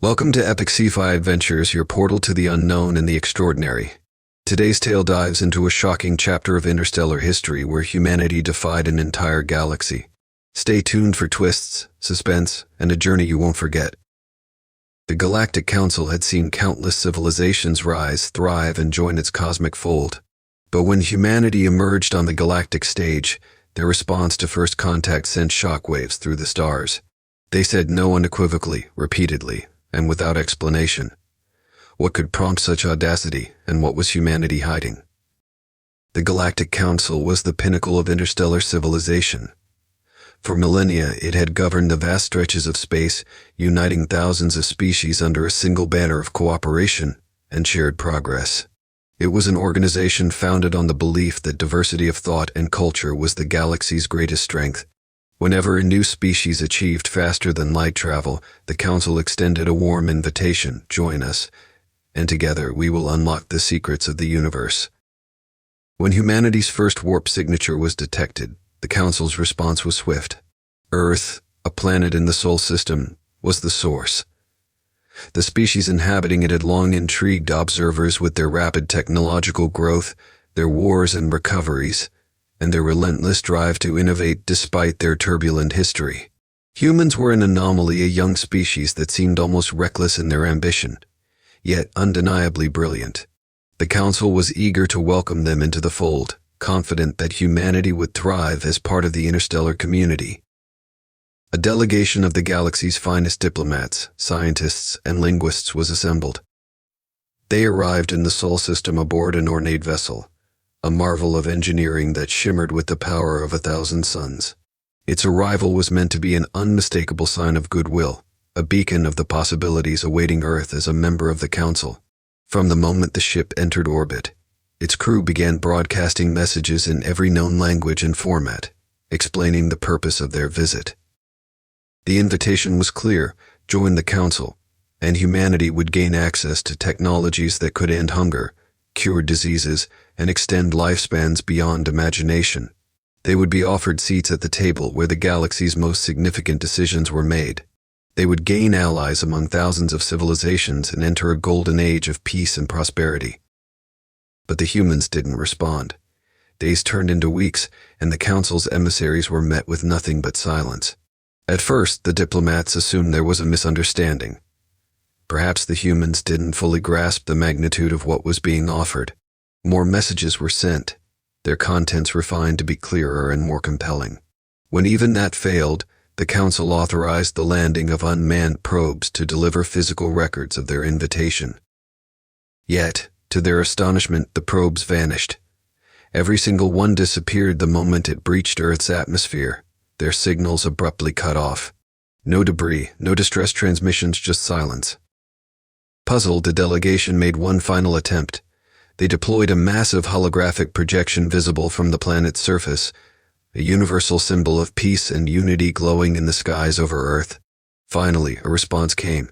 Welcome to Epic Sci-Fi Adventures, your portal to the unknown and the extraordinary. Today's tale dives into a shocking chapter of interstellar history where humanity defied an entire galaxy. Stay tuned for twists, suspense, and a journey you won't forget. The Galactic Council had seen countless civilizations rise, thrive, and join its cosmic fold. But when humanity emerged on the galactic stage, their response to first contact sent shockwaves through the stars. They said no unequivocally, repeatedly, and without explanation. What could prompt such audacity, and what was humanity hiding? The Galactic Council was the pinnacle of interstellar civilization. For millennia, it had governed the vast stretches of space, uniting thousands of species under a single banner of cooperation and shared progress. It was an organization founded on the belief that diversity of thought and culture was the galaxy's greatest strength. Whenever a new species achieved faster than light travel, the Council extended a warm invitation: join us, and together we will unlock the secrets of the universe. When humanity's first warp signature was detected, the Council's response was swift. Earth, a planet in the Sol system, was the source. The species inhabiting it had long intrigued observers with their rapid technological growth, their wars and recoveries, and their relentless drive to innovate despite their turbulent history. Humans were an anomaly, a young species that seemed almost reckless in their ambition, yet undeniably brilliant. The Council was eager to welcome them into the fold, confident that humanity would thrive as part of the interstellar community. A delegation of the galaxy's finest diplomats, scientists, and linguists was assembled. They arrived in the Sol system aboard an ornate vessel, a marvel of engineering that shimmered with the power of 1,000 suns. Its arrival was meant to be an unmistakable sign of goodwill, a beacon of the possibilities awaiting Earth as a member of the Council. From the moment the ship entered orbit, its crew began broadcasting messages in every known language and format, explaining the purpose of their visit. The invitation was clear: join the Council, and humanity would gain access to technologies that could end hunger, cure diseases, and extend lifespans beyond imagination. They would be offered seats at the table where the galaxy's most significant decisions were made. They would gain allies among thousands of civilizations and enter a golden age of peace and prosperity. But the humans didn't respond. Days turned into weeks, and the Council's emissaries were met with nothing but silence. At first, the diplomats assumed there was a misunderstanding. Perhaps the humans didn't fully grasp the magnitude of what was being offered. More messages were sent, their contents refined to be clearer and more compelling. When even that failed, the Council authorized the landing of unmanned probes to deliver physical records of their invitation. Yet, to their astonishment, the probes vanished. Every single one disappeared the moment it breached Earth's atmosphere, their signals abruptly cut off. No debris, no distress transmissions, just silence. Puzzled, the delegation made one final attempt. They deployed a massive holographic projection visible from the planet's surface, a universal symbol of peace and unity glowing in the skies over Earth. Finally, a response came.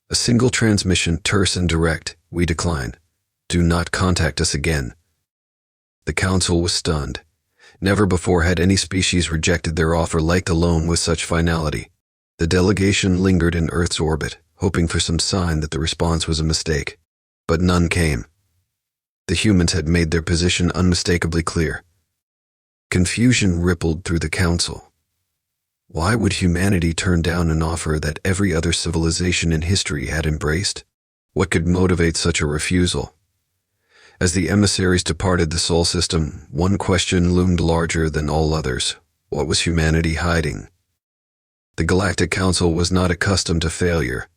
A single transmission, terse and direct: we decline. Do not contact us again. The Council was stunned. Never before had any species rejected their offer like alone with such finality. The delegation lingered in Earth's orbit, hoping for some sign that the response was a mistake. But none came. The humans had made their position unmistakably clear. Confusion rippled through the Council. Why would humanity turn down an offer that every other civilization in history had embraced? What could motivate such a refusal? As the emissaries departed the Sol system, one question loomed larger than all others: what was humanity hiding? The Galactic Council was not accustomed to failure.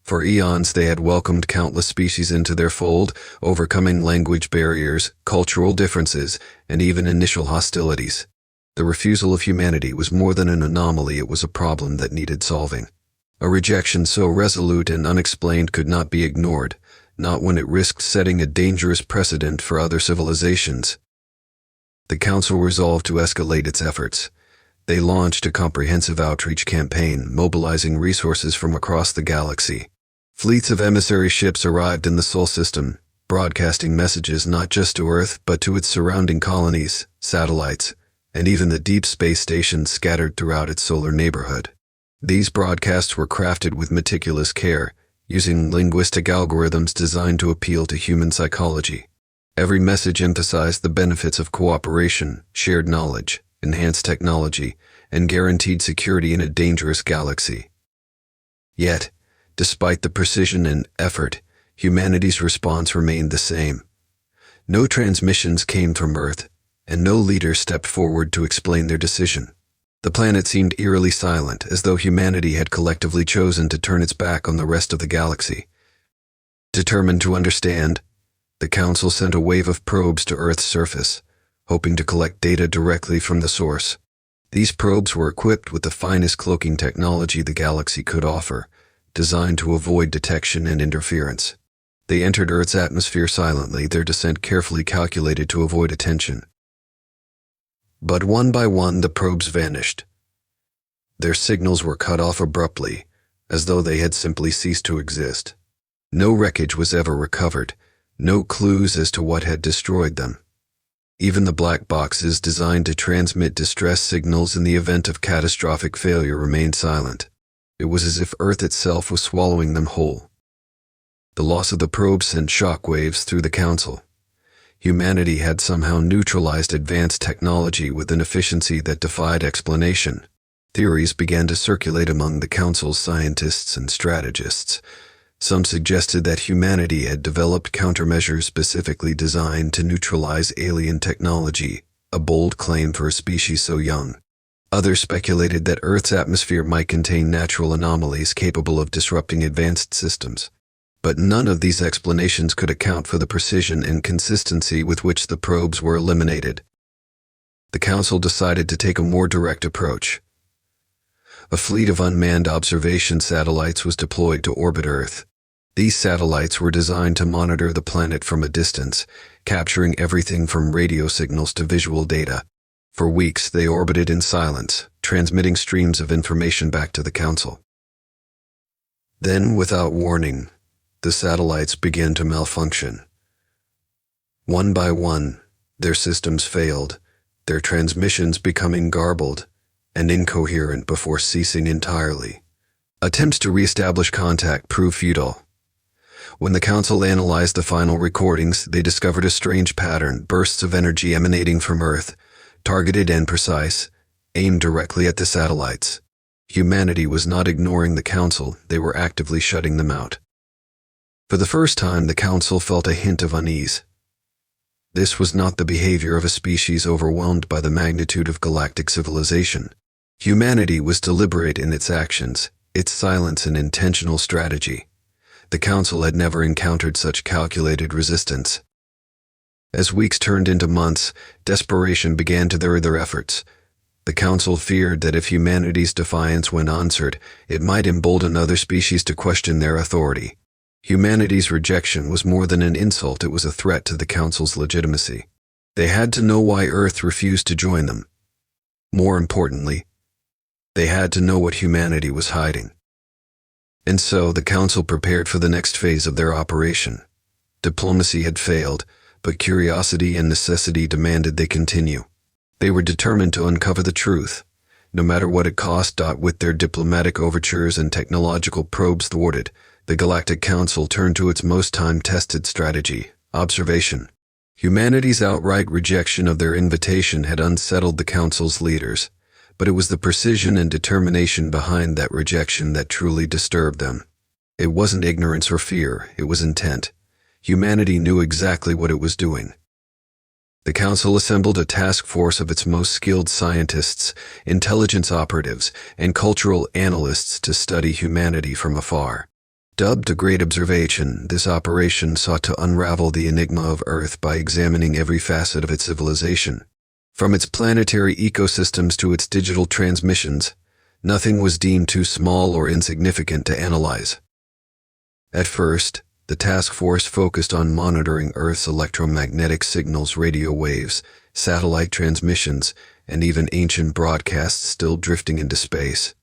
For eons they had welcomed countless species into their fold, overcoming language barriers, cultural differences, and even initial hostilities. The refusal of humanity was more than an anomaly, it was a problem that needed solving. A rejection so resolute and unexplained could not be ignored, not when it risked setting a dangerous precedent for other civilizations. The Council resolved to escalate its efforts. They launched a comprehensive outreach campaign, mobilizing resources from across the galaxy. Fleets of emissary ships arrived in the Sol system, broadcasting messages not just to Earth but to its surrounding colonies, satellites, and even the deep space stations scattered throughout its solar neighborhood. These broadcasts were crafted with meticulous care, using linguistic algorithms designed to appeal to human psychology. Every message emphasized the benefits of cooperation, shared knowledge, enhanced technology, and guaranteed security in a dangerous galaxy. Yet, despite the precision and effort, humanity's response remained the same. No transmissions came from Earth, and no leader stepped forward to explain their decision. The planet seemed eerily silent, as though humanity had collectively chosen to turn its back on the rest of the galaxy. Determined to understand, the Council sent a wave of probes to Earth's surface, hoping to collect data directly from the source. These probes were equipped with the finest cloaking technology the galaxy could offer, designed to avoid detection and interference. They entered Earth's atmosphere silently, their descent carefully calculated to avoid attention. But one by one the probes vanished. Their signals were cut off abruptly, as though they had simply ceased to exist. No wreckage was ever recovered, no clues as to what had destroyed them. Even the black boxes designed to transmit distress signals in the event of catastrophic failure remained silent. It was as if Earth itself was swallowing them whole. The loss of the probes sent shockwaves through the Council. Humanity had somehow neutralized advanced technology with an efficiency that defied explanation. Theories began to circulate among the Council's scientists and strategists. Some suggested that humanity had developed countermeasures specifically designed to neutralize alien technology, a bold claim for a species so young. Others speculated that Earth's atmosphere might contain natural anomalies capable of disrupting advanced systems. But none of these explanations could account for the precision and consistency with which the probes were eliminated. The Council decided to take a more direct approach. A fleet of unmanned observation satellites was deployed to orbit Earth. These satellites were designed to monitor the planet from a distance, capturing everything from radio signals to visual data. For weeks, they orbited in silence, transmitting streams of information back to the Council. Then, without warning, the satellites began to malfunction. One by one, their systems failed, their transmissions becoming garbled and incoherent before ceasing entirely. Attempts to re-establish contact proved futile. When the Council analyzed the final recordings, they discovered a strange pattern, bursts of energy emanating from Earth, targeted and precise, aimed directly at the satellites. Humanity was not ignoring the Council, they were actively shutting them out. For the first time, the Council felt a hint of unease. This was not the behavior of a species overwhelmed by the magnitude of galactic civilization. Humanity was deliberate in its actions, its silence and intentional strategy. The Council had never encountered such calculated resistance. As weeks turned into months, desperation began to blur their efforts. The Council feared that if humanity's defiance went unanswered, it might embolden other species to question their authority. Humanity's rejection was more than an insult, it was a threat to the Council's legitimacy. They had to know why Earth refused to join them. More importantly, they had to know what humanity was hiding. And so the Council prepared for the next phase of their operation. Diplomacy had failed, but curiosity and necessity demanded they continue. They were determined to uncover the truth, no matter what it cost. With their diplomatic overtures and technological probes thwarted, the Galactic Council turned to its most time-tested strategy, observation. Humanity's outright rejection of their invitation had unsettled the Council's leaders, but it was the precision and determination behind that rejection that truly disturbed them. It wasn't ignorance or fear, it was intent. Humanity knew exactly what it was doing. The Council assembled a task force of its most skilled scientists, intelligence operatives, and cultural analysts to study humanity from afar. Dubbed a Great Observation, this operation sought to unravel the enigma of Earth by examining every facet of its civilization. From its planetary ecosystems to its digital transmissions, nothing was deemed too small or insignificant to analyze. At first, the task force focused on monitoring Earth's electromagnetic signals, radio waves, satellite transmissions, and even ancient broadcasts still drifting into space.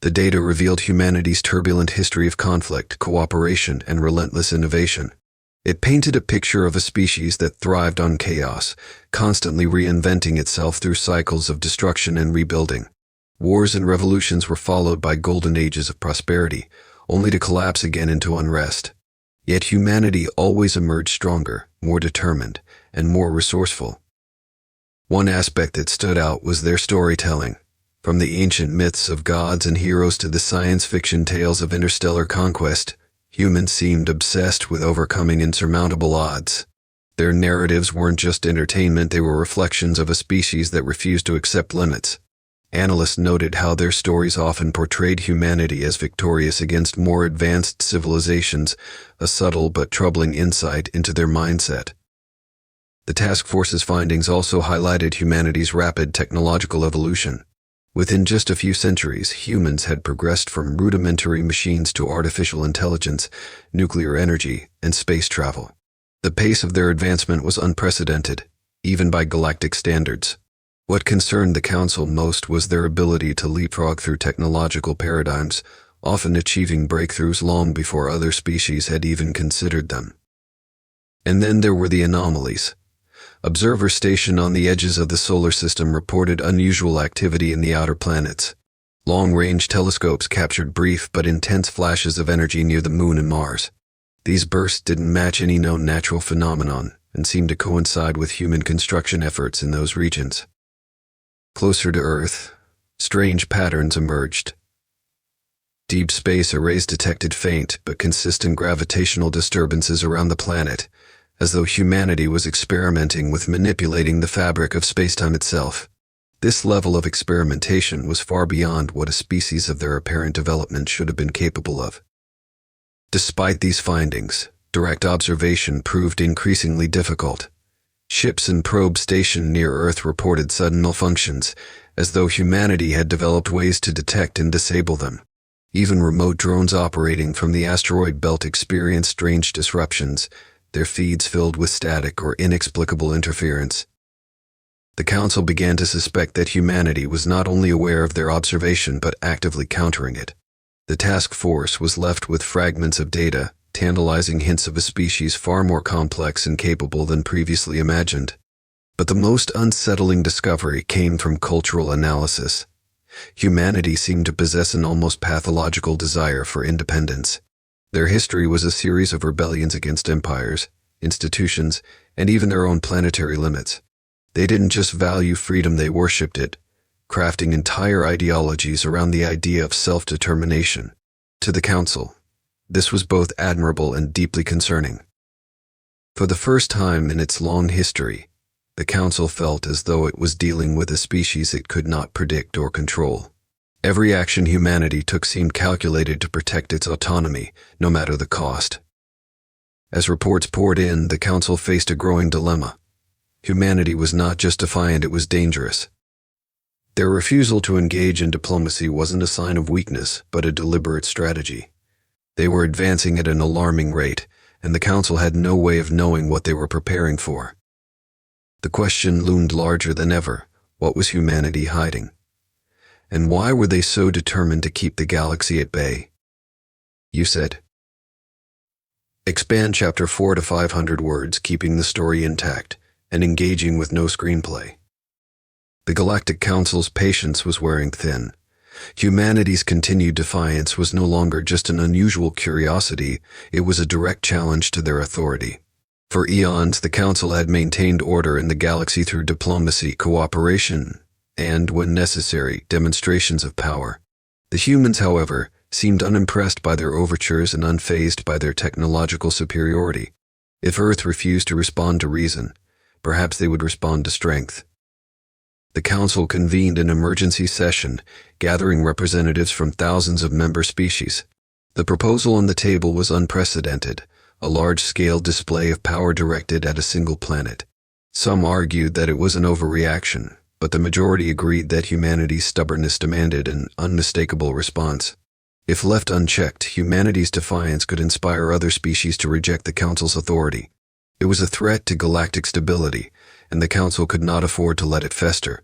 The data revealed humanity's turbulent history of conflict, cooperation, and relentless innovation. It painted a picture of a species that thrived on chaos, constantly reinventing itself through cycles of destruction and rebuilding. Wars and revolutions were followed by golden ages of prosperity, only to collapse again into unrest. Yet humanity always emerged stronger, more determined, and more resourceful. One aspect that stood out was their storytelling. From the ancient myths of gods and heroes to the science fiction tales of interstellar conquest, humans seemed obsessed with overcoming insurmountable odds. Their narratives weren't just entertainment, they were reflections of a species that refused to accept limits. Analysts noted how their stories often portrayed humanity as victorious against more advanced civilizations, a subtle but troubling insight into their mindset. The task force's findings also highlighted humanity's rapid technological evolution. Within just a few centuries, humans had progressed from rudimentary machines to artificial intelligence, nuclear energy, and space travel. The pace of their advancement was unprecedented, even by galactic standards. What concerned the Council most was their ability to leapfrog through technological paradigms, often achieving breakthroughs long before other species had even considered them. And then there were the anomalies. Observers stationed on the edges of the solar system reported unusual activity in the outer planets. Long-range telescopes captured brief but intense flashes of energy near the Moon and Mars. These bursts didn't match any known natural phenomenon and seemed to coincide with human construction efforts in those regions. Closer to Earth, strange patterns emerged. Deep space arrays detected faint but consistent gravitational disturbances around the planet, as though humanity was experimenting with manipulating the fabric of spacetime itself. This level of experimentation was far beyond what a species of their apparent development should have been capable of. Despite these findings, direct observation proved increasingly difficult. Ships and probes stationed near Earth reported sudden malfunctions, as though humanity had developed ways to detect and disable them. Even remote drones operating from the asteroid belt experienced strange disruptions, their feeds filled with static or inexplicable interference. The Council began to suspect that humanity was not only aware of their observation but actively countering it. The task force was left with fragments of data, tantalizing hints of a species far more complex and capable than previously imagined. But the most unsettling discovery came from cultural analysis. Humanity seemed to possess an almost pathological desire for independence. Their history was a series of rebellions against empires, institutions, and even their own planetary limits. They didn't just value freedom, they worshipped it, crafting entire ideologies around the idea of self-determination. To the Council, this was both admirable and deeply concerning. For the first time in its long history, the Council felt as though it was dealing with a species it could not predict or control. Every action humanity took seemed calculated to protect its autonomy, no matter the cost. As reports poured in, the Council faced a growing dilemma. Humanity was not just defiant, it was dangerous. Their refusal to engage in diplomacy wasn't a sign of weakness, but a deliberate strategy. They were advancing at an alarming rate, and the Council had no way of knowing what they were preparing for. The question loomed larger than ever: what was humanity hiding? And why were they so determined to keep the galaxy at bay? You said. Expand Chapter 4 to 500 words, keeping the story intact, and engaging with no screenplay. The Galactic Council's patience was wearing thin. Humanity's continued defiance was no longer just an unusual curiosity, it was a direct challenge to their authority. For eons, the Council had maintained order in the galaxy through diplomacy, cooperation, and, when necessary, demonstrations of power. The humans, however, seemed unimpressed by their overtures and unfazed by their technological superiority. If Earth refused to respond to reason, perhaps they would respond to strength. The Council convened an emergency session, gathering representatives from thousands of member species. The proposal on the table was unprecedented, a large-scale display of power directed at a single planet. Some argued that it was an overreaction, but the majority agreed that humanity's stubbornness demanded an unmistakable response. If left unchecked, humanity's defiance could inspire other species to reject the Council's authority. It was a threat to galactic stability, and the Council could not afford to let it fester.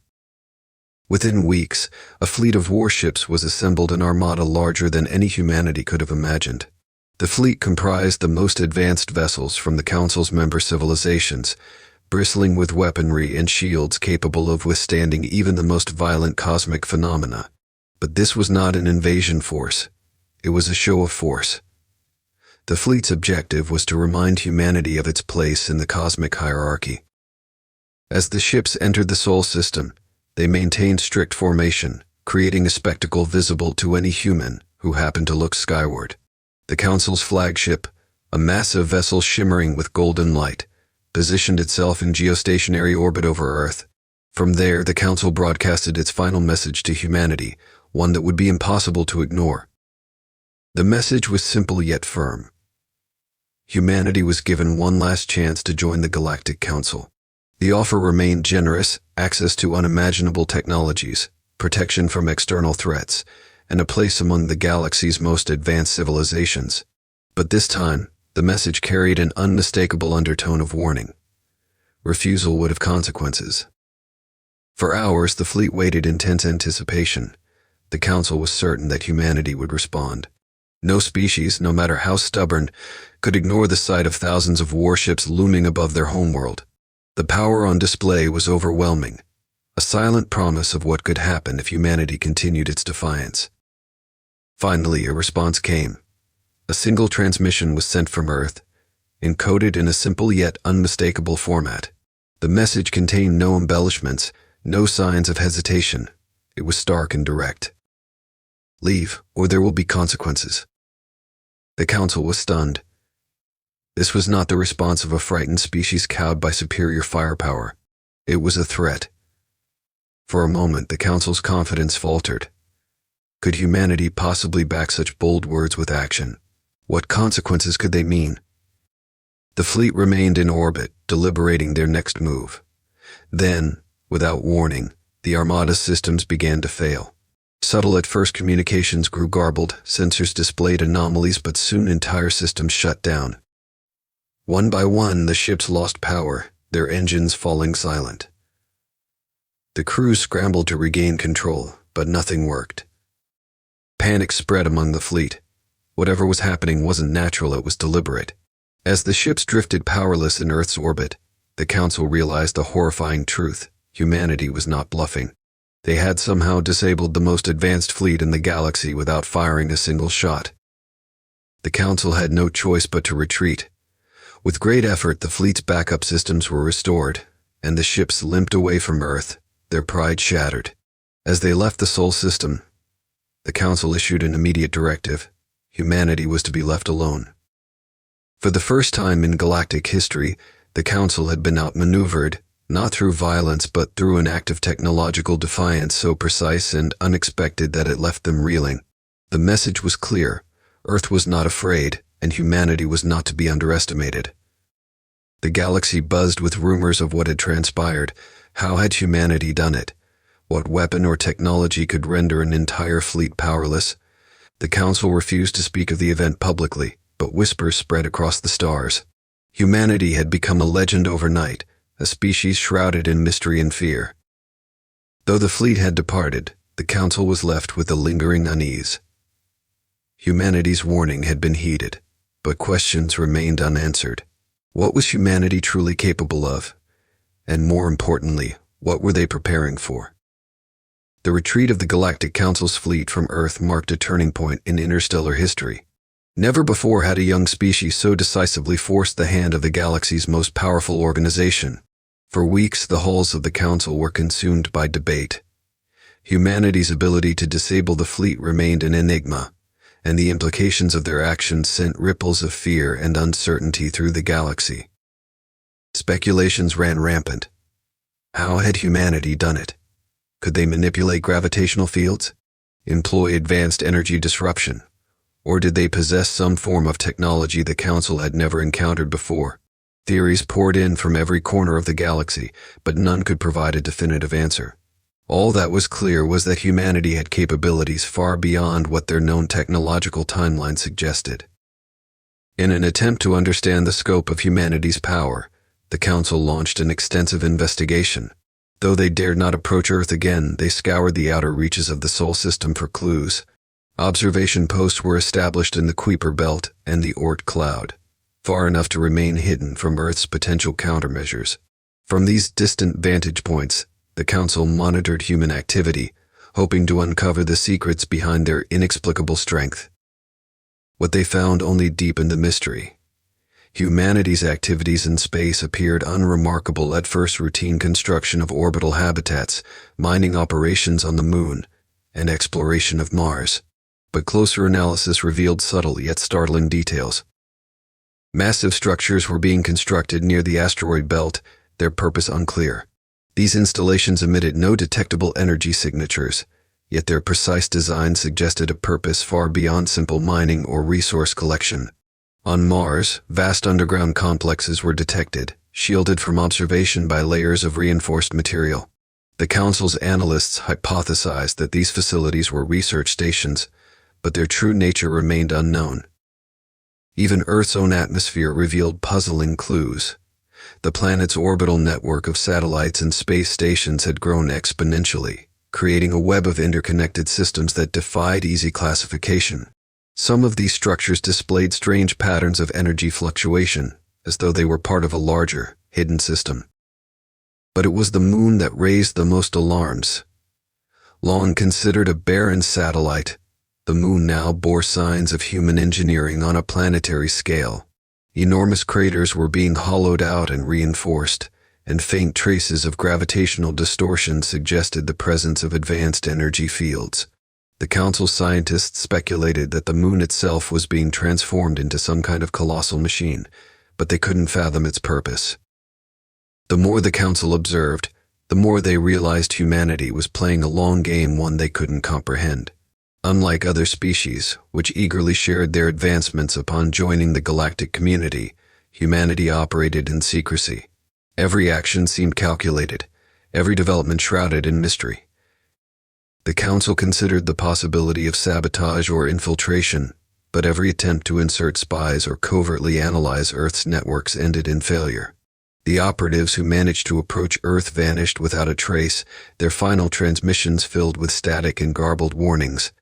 Within weeks, a fleet of warships was assembled, an armada larger than any humanity could have imagined. The fleet comprised the most advanced vessels from the Council's member civilizations, bristling with weaponry and shields capable of withstanding even the most violent cosmic phenomena. But this was not an invasion force. It was a show of force. The fleet's objective was to remind humanity of its place in the cosmic hierarchy. As the ships entered the Sol system, they maintained strict formation, creating a spectacle visible to any human who happened to look skyward. The Council's flagship, a massive vessel shimmering with golden light, positioned itself in geostationary orbit over Earth. From there, the Council broadcasted its final message to humanity, one that would be impossible to ignore. The message was simple yet firm. Humanity was given one last chance to join the Galactic Council. The offer remained generous: access to unimaginable technologies, protection from external threats, and a place among the galaxy's most advanced civilizations. But this time, the message carried an unmistakable undertone of warning. Refusal would have consequences. For hours, the fleet waited in tense anticipation. The Council was certain that humanity would respond. No species, no matter how stubborn, could ignore the sight of thousands of warships looming above their homeworld. The power on display was overwhelming, a silent promise of what could happen if humanity continued its defiance. Finally, a response came. A single transmission was sent from Earth, encoded in a simple yet unmistakable format. The message contained no embellishments, no signs of hesitation. It was stark and direct. Leave, or there will be consequences. The Council was stunned. This was not the response of a frightened species cowed by superior firepower. It was a threat. For a moment, the Council's confidence faltered. Could humanity possibly back such bold words with action? What consequences could they mean? The fleet remained in orbit, deliberating their next move. Then, without warning, the Armada's systems began to fail. Subtle at first, communications grew garbled, sensors displayed anomalies, but soon entire systems shut down. One by one, the ships lost power, their engines falling silent. The crews scrambled to regain control, but nothing worked. Panic spread among the fleet. Whatever was happening wasn't natural, it was deliberate. As the ships drifted powerless in Earth's orbit, the Council realized the horrifying truth: humanity was not bluffing. They had somehow disabled the most advanced fleet in the galaxy without firing a single shot. The Council had no choice but to retreat. With great effort, the fleet's backup systems were restored, and the ships limped away from Earth, their pride shattered. As they left the Sol system, the Council issued an immediate directive: humanity was to be left alone. For the first time in galactic history, the Council had been outmaneuvered, not through violence but through an act of technological defiance so precise and unexpected that it left them reeling. The message was clear: Earth was not afraid, and humanity was not to be underestimated. The galaxy buzzed with rumors of what had transpired. How had humanity done it? What weapon or technology could render an entire fleet powerless? The Council refused to speak of the event publicly, but whispers spread across the stars. Humanity had become a legend overnight, a species shrouded in mystery and fear. Though the fleet had departed, the Council was left with a lingering unease. Humanity's warning had been heeded, but questions remained unanswered. What was humanity truly capable of? And more importantly, what were they preparing for? The retreat of the Galactic Council's fleet from Earth marked a turning point in interstellar history. Never before had a young species so decisively forced the hand of the galaxy's most powerful organization. For weeks, the halls of the Council were consumed by debate. Humanity's ability to disable the fleet remained an enigma, and the implications of their actions sent ripples of fear and uncertainty through the galaxy. Speculations ran rampant. How had humanity done it? Could they manipulate gravitational fields? Employ advanced energy disruption? Or did they possess some form of technology the Council had never encountered before? Theories poured in from every corner of the galaxy, but none could provide a definitive answer. All that was clear was that humanity had capabilities far beyond what their known technological timeline suggested. In an attempt to understand the scope of humanity's power, the Council launched an extensive investigation. Though they dared not approach Earth again, they scoured the outer reaches of the Sol system for clues. Observation posts were established in the Kuiper Belt and the Oort Cloud, far enough to remain hidden from Earth's potential countermeasures. From these distant vantage points, the Council monitored human activity, hoping to uncover the secrets behind their inexplicable strength. What they found only deepened the mystery. Humanity's activities in space appeared unremarkable at first: routine construction of orbital habitats, mining operations on the Moon, and exploration of Mars. But closer analysis revealed subtle yet startling details. Massive structures were being constructed near the asteroid belt, their purpose unclear. These installations emitted no detectable energy signatures, yet their precise design suggested a purpose far beyond simple mining or resource collection. On Mars, vast underground complexes were detected, shielded from observation by layers of reinforced material. The Council's analysts hypothesized that these facilities were research stations, but their true nature remained unknown. Even Earth's own atmosphere revealed puzzling clues. The planet's orbital network of satellites and space stations had grown exponentially, creating a web of interconnected systems that defied easy classification. Some of these structures displayed strange patterns of energy fluctuation, as though they were part of a larger, hidden system. But it was the Moon that raised the most alarms. Long considered a barren satellite, the Moon now bore signs of human engineering on a planetary scale. Enormous craters were being hollowed out and reinforced, and faint traces of gravitational distortion suggested the presence of advanced energy fields. The Council scientists speculated that the Moon itself was being transformed into some kind of colossal machine, but they couldn't fathom its purpose. The more the Council observed, the more they realized humanity was playing a long game, one they couldn't comprehend. Unlike other species, which eagerly shared their advancements upon joining the galactic community, humanity operated in secrecy. Every action seemed calculated, every development shrouded in mystery. The Council considered the possibility of sabotage or infiltration, but every attempt to insert spies or covertly analyze Earth's networks ended in failure. The operatives who managed to approach Earth vanished without a trace, their final transmissions filled with static and garbled warnings.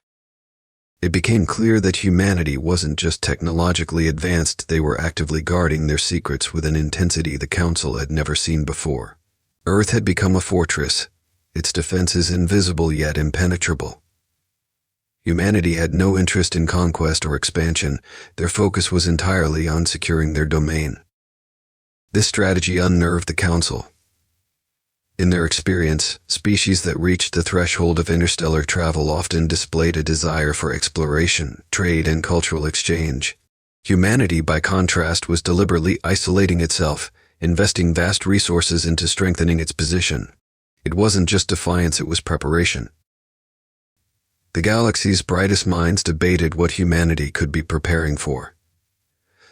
It became clear that humanity wasn't just technologically advanced, they were actively guarding their secrets with an intensity the Council had never seen before. Earth had become a fortress, its defenses invisible yet impenetrable. Humanity had no interest in conquest or expansion, their focus was entirely on securing their domain. This strategy unnerved the Council. In their experience, species that reached the threshold of interstellar travel often displayed a desire for exploration, trade, and cultural exchange. Humanity, by contrast, was deliberately isolating itself, investing vast resources into strengthening its position. It wasn't just defiance, it was preparation. The galaxy's brightest minds debated what humanity could be preparing for.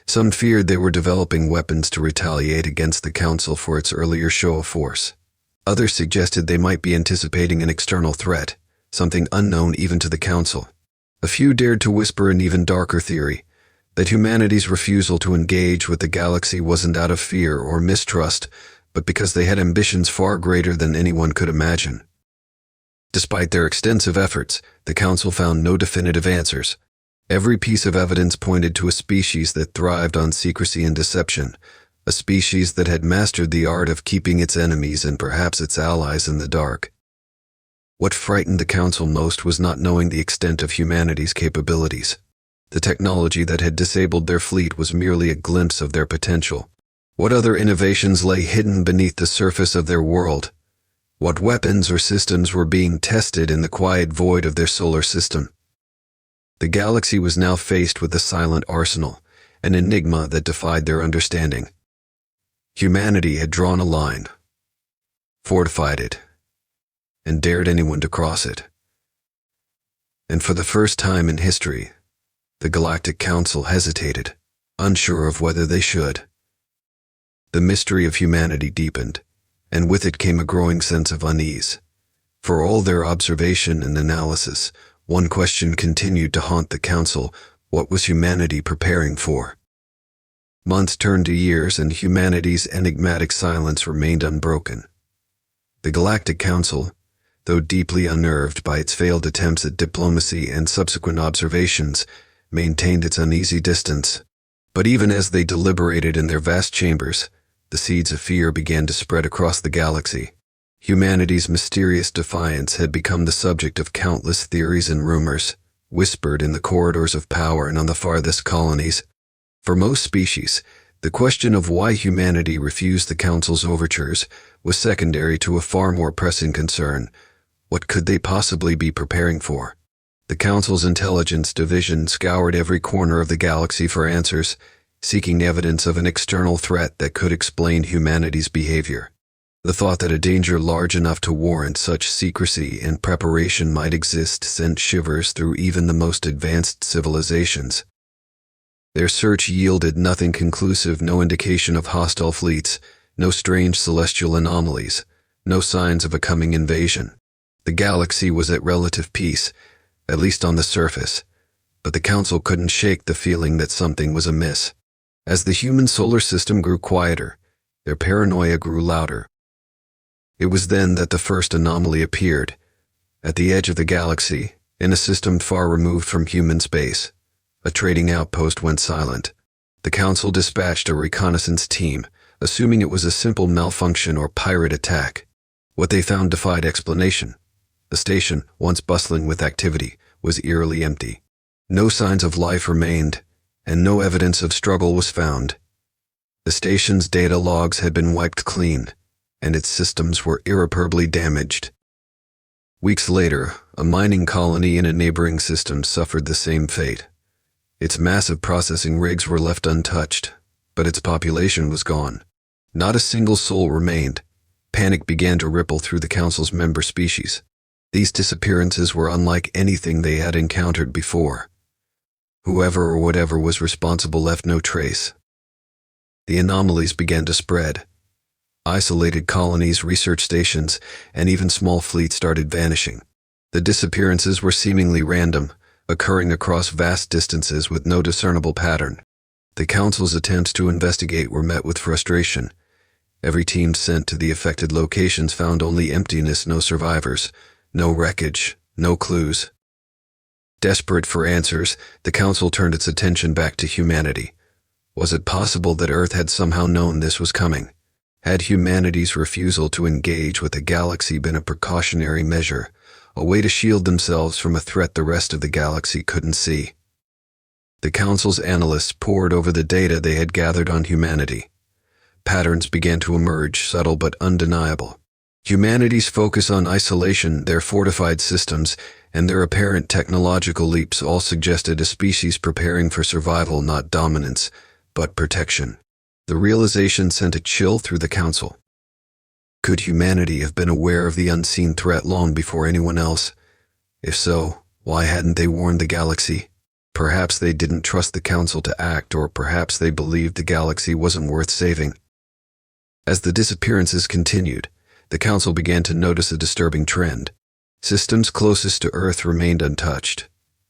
Some feared they were developing weapons to retaliate against the Council for its earlier show of force. Others suggested they might be anticipating an external threat, something unknown even to the Council. A few dared to whisper an even darker theory, that humanity's refusal to engage with the galaxy wasn't out of fear or mistrust, but because they had ambitions far greater than anyone could imagine. Despite their extensive efforts, the Council found no definitive answers. Every piece of evidence pointed to a species that thrived on secrecy and deception, a species that had mastered the art of keeping its enemies and perhaps its allies in the dark. What frightened the Council most was not knowing the extent of humanity's capabilities. The technology that had disabled their fleet was merely a glimpse of their potential. What other innovations lay hidden beneath the surface of their world? What weapons or systems were being tested in the quiet void of their solar system? The galaxy was now faced with a silent arsenal, an enigma that defied their understanding. Humanity had drawn a line, fortified it, and dared anyone to cross it. And for the first time in history, the Galactic Council hesitated, unsure of whether they should. The mystery of humanity deepened, and with it came a growing sense of unease. For all their observation and analysis, one question continued to haunt the Council: what was humanity preparing for? Months turned to years, and humanity's enigmatic silence remained unbroken. The Galactic Council, though deeply unnerved by its failed attempts at diplomacy and subsequent observations, maintained its uneasy distance. But even as they deliberated in their vast chambers, the seeds of fear began to spread across the galaxy. Humanity's mysterious defiance had become the subject of countless theories and rumors, whispered in the corridors of power and on the farthest colonies. For most species, the question of why humanity refused the Council's overtures was secondary to a far more pressing concern. What could they possibly be preparing for? The Council's intelligence division scoured every corner of the galaxy for answers, seeking evidence of an external threat that could explain humanity's behavior. The thought that a danger large enough to warrant such secrecy and preparation might exist sent shivers through even the most advanced civilizations. Their search yielded nothing conclusive, no indication of hostile fleets, no strange celestial anomalies, no signs of a coming invasion. The galaxy was at relative peace, at least on the surface, but the Council couldn't shake the feeling that something was amiss. As the human solar system grew quieter, their paranoia grew louder. It was then that the first anomaly appeared, at the edge of the galaxy, in a system far removed from human space. A trading outpost went silent. The Council dispatched a reconnaissance team, assuming it was a simple malfunction or pirate attack. What they found defied explanation. The station, once bustling with activity, was eerily empty. No signs of life remained, and no evidence of struggle was found. The station's data logs had been wiped clean, and its systems were irreparably damaged. Weeks later, a mining colony in a neighboring system suffered the same fate. Its massive processing rigs were left untouched, but its population was gone. Not a single soul remained. Panic began to ripple through the Council's member species. These disappearances were unlike anything they had encountered before. Whoever or whatever was responsible left no trace. The anomalies began to spread. Isolated colonies, research stations, and even small fleets started vanishing. The disappearances were seemingly random, occurring across vast distances with no discernible pattern. The Council's attempts to investigate were met with frustration. Every team sent to the affected locations found only emptiness, no survivors, no wreckage, no clues. Desperate for answers, the Council turned its attention back to humanity. Was it possible that Earth had somehow known this was coming? Had humanity's refusal to engage with the galaxy been a precautionary measure, a way to shield themselves from a threat the rest of the galaxy couldn't see? The Council's analysts pored over the data they had gathered on humanity. Patterns began to emerge, subtle but undeniable. Humanity's focus on isolation, their fortified systems, and their apparent technological leaps all suggested a species preparing for survival, not dominance, but protection. The realization sent a chill through the Council. Could humanity have been aware of the unseen threat long before anyone else? If so, why hadn't they warned the galaxy? Perhaps they didn't trust the Council to act, or perhaps they believed the galaxy wasn't worth saving. As the disappearances continued, the Council began to notice a disturbing trend. Systems closest to Earth remained untouched.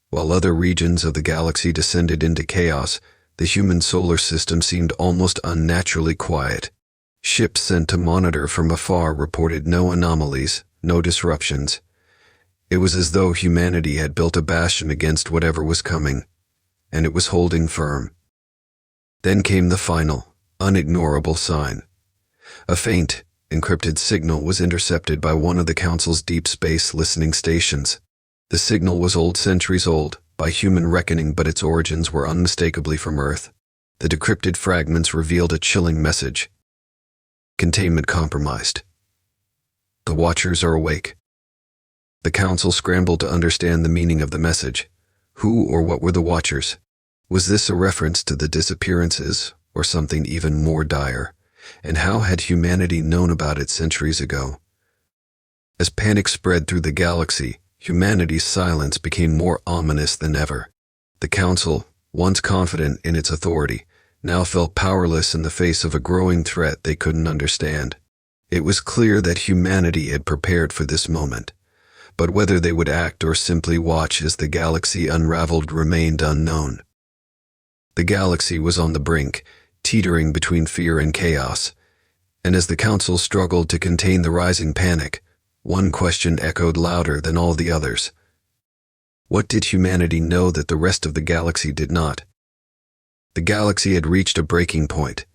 While other regions of the galaxy descended into chaos, the human solar system seemed almost unnaturally quiet. Ships sent to monitor from afar reported no anomalies, no disruptions. It was as though humanity had built a bastion against whatever was coming, and it was holding firm. Then came the final, unignorable sign. A faint, encrypted signal was intercepted by one of the Council's deep space listening stations. The signal was centuries old, by human reckoning, but its origins were unmistakably from Earth. The decrypted fragments revealed a chilling message. Containment compromised. The Watchers are awake. The Council scrambled to understand the meaning of the message. Who or what were the Watchers? Was this a reference to the disappearances, or something even more dire? And how had humanity known about it centuries ago? As panic spread through the galaxy, humanity's silence became more ominous than ever. The Council, once confident in its authority, now felt powerless in the face of a growing threat they couldn't understand. It was clear that humanity had prepared for this moment, but whether they would act or simply watch as the galaxy unraveled remained unknown. The galaxy was on the brink, teetering between fear and chaos, and as the Council struggled to contain the rising panic, one question echoed louder than all the others. What did humanity know that the rest of the galaxy did not? The galaxy had reached a breaking point.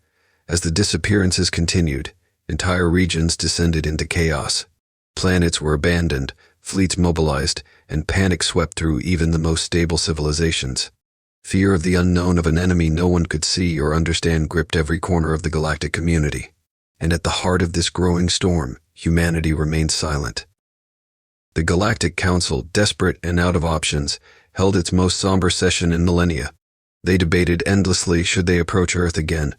As the disappearances continued, Entire regions descended into chaos. Planets were abandoned, fleets mobilized, and panic swept through even the most stable civilizations. Fear of the unknown of an enemy no one could see or understand gripped every corner of the galactic community. And at the heart of this growing storm, humanity remained silent. The Galactic Council, desperate and out of options, held its most somber session in millennia. They debated endlessly: should they approach Earth again?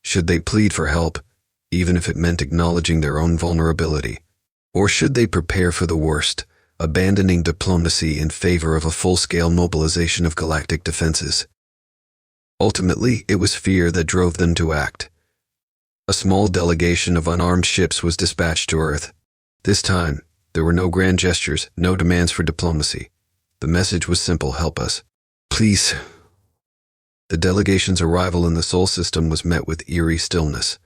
Should they plead for help, even if it meant acknowledging their own vulnerability? Or should they prepare for the worst, abandoning diplomacy in favor of a full-scale mobilization of galactic defenses? Ultimately, it was fear that drove them to act. A small delegation of unarmed ships was dispatched to Earth. This time, there were no grand gestures, no demands for diplomacy. The message was simple: help us. Please. The delegation's arrival in the Sol system was met with eerie stillness.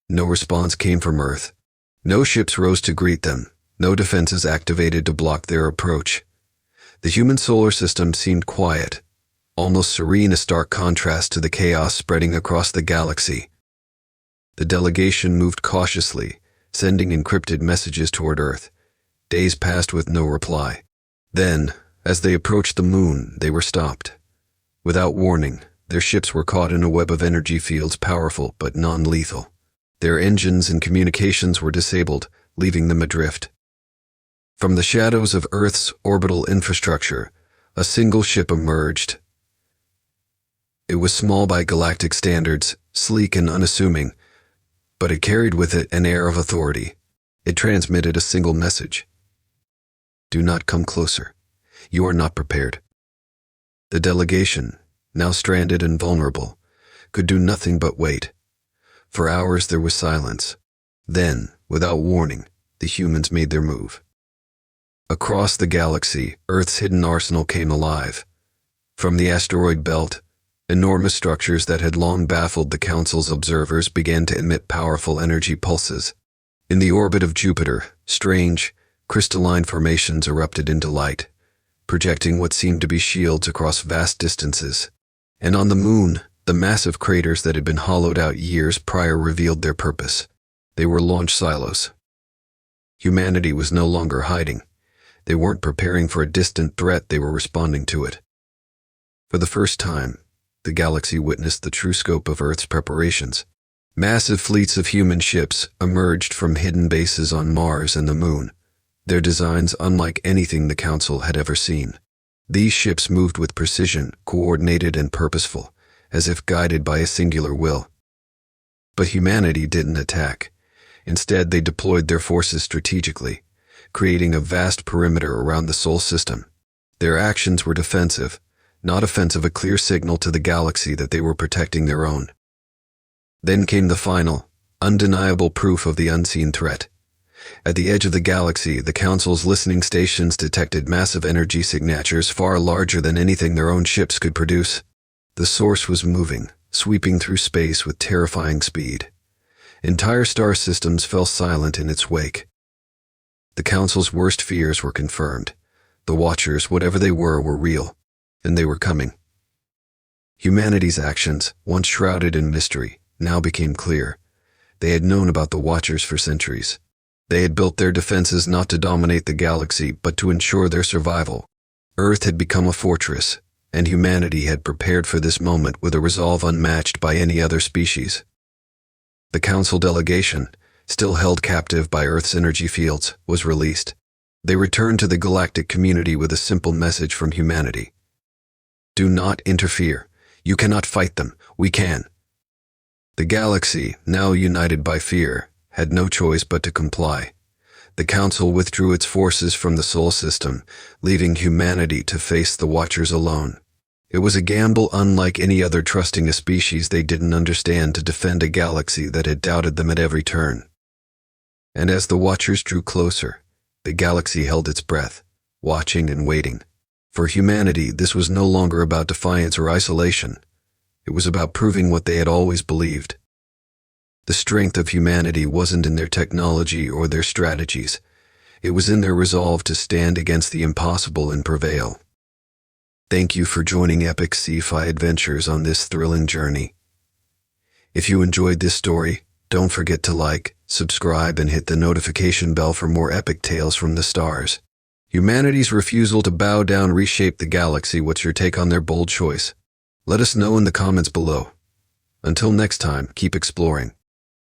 No response came from Earth. No ships rose to greet them, no defenses activated to block their approach. The human solar system seemed quiet, almost serene, a stark contrast to the chaos spreading across the galaxy. The delegation moved cautiously, sending encrypted messages toward Earth. Days passed with no reply. Then, as they approached the moon, they were stopped. Without warning, their ships were caught in a web of energy fields, powerful but non-lethal. Their engines and communications were disabled, leaving them adrift. From the shadows of Earth's orbital infrastructure, a single ship emerged. It was small by galactic standards, sleek and unassuming, but it carried with it an air of authority. It transmitted a single message: do not come closer. You are not prepared. The delegation, now stranded and vulnerable, could do nothing but wait. For hours there was silence. Then, without warning, the humans made their move. Across the galaxy, Earth's hidden arsenal came alive. From the asteroid belt, enormous structures that had long baffled the Council's observers began to emit powerful energy pulses. In the orbit of Jupiter, strange, crystalline formations erupted into light, projecting what seemed to be shields across vast distances. And on the moon, the massive craters that had been hollowed out years prior revealed their purpose. They were launch silos. Humanity was no longer hiding. They weren't preparing for a distant threat, they were responding to it. For the first time, the galaxy witnessed the true scope of Earth's preparations. Massive fleets of human ships emerged from hidden bases on Mars and the Moon, their designs unlike anything the Council had ever seen. These ships moved with precision, coordinated and purposeful, as if guided by a singular will. But humanity didn't attack. Instead, they deployed their forces strategically, creating a vast perimeter around the Sol system. Their actions were defensive, not offensive, a clear signal to the galaxy that they were protecting their own. Then came the final, undeniable proof of the unseen threat. At the edge of the galaxy, the Council's listening stations detected massive energy signatures far larger than anything their own ships could produce. The source was moving, sweeping through space with terrifying speed. Entire star systems fell silent in its wake. The Council's worst fears were confirmed. The Watchers, whatever they were real, and they were coming. Humanity's actions, once shrouded in mystery, now became clear. They had known about the Watchers for centuries. They had built their defenses not to dominate the galaxy, but to ensure their survival. Earth had become a fortress, and humanity had prepared for this moment with a resolve unmatched by any other species. The Council delegation, still held captive by Earth's energy fields, was released. They returned to the galactic community with a simple message from humanity: do not interfere. You cannot fight them. We can. The galaxy, now united by fear, had no choice but to comply. The Council withdrew its forces from the Sol system, leaving humanity to face the Watchers alone. It was a gamble unlike any other, trusting a species they didn't understand to defend a galaxy that had doubted them at every turn. And as the Watchers drew closer, the galaxy held its breath, watching and waiting. For humanity, this was no longer about defiance or isolation. It was about proving what they had always believed. The strength of humanity wasn't in their technology or their strategies. It was in their resolve to stand against the impossible and prevail. Thank you for joining epic Sci-Fi adventures on this thrilling journey. If you enjoyed this story, Don't forget to like, subscribe, and hit the notification bell for more epic tales from the stars. Humanity's refusal to bow down reshaped the galaxy. What's your take on their bold choice? Let us know in the comments below. Until next time, keep exploring.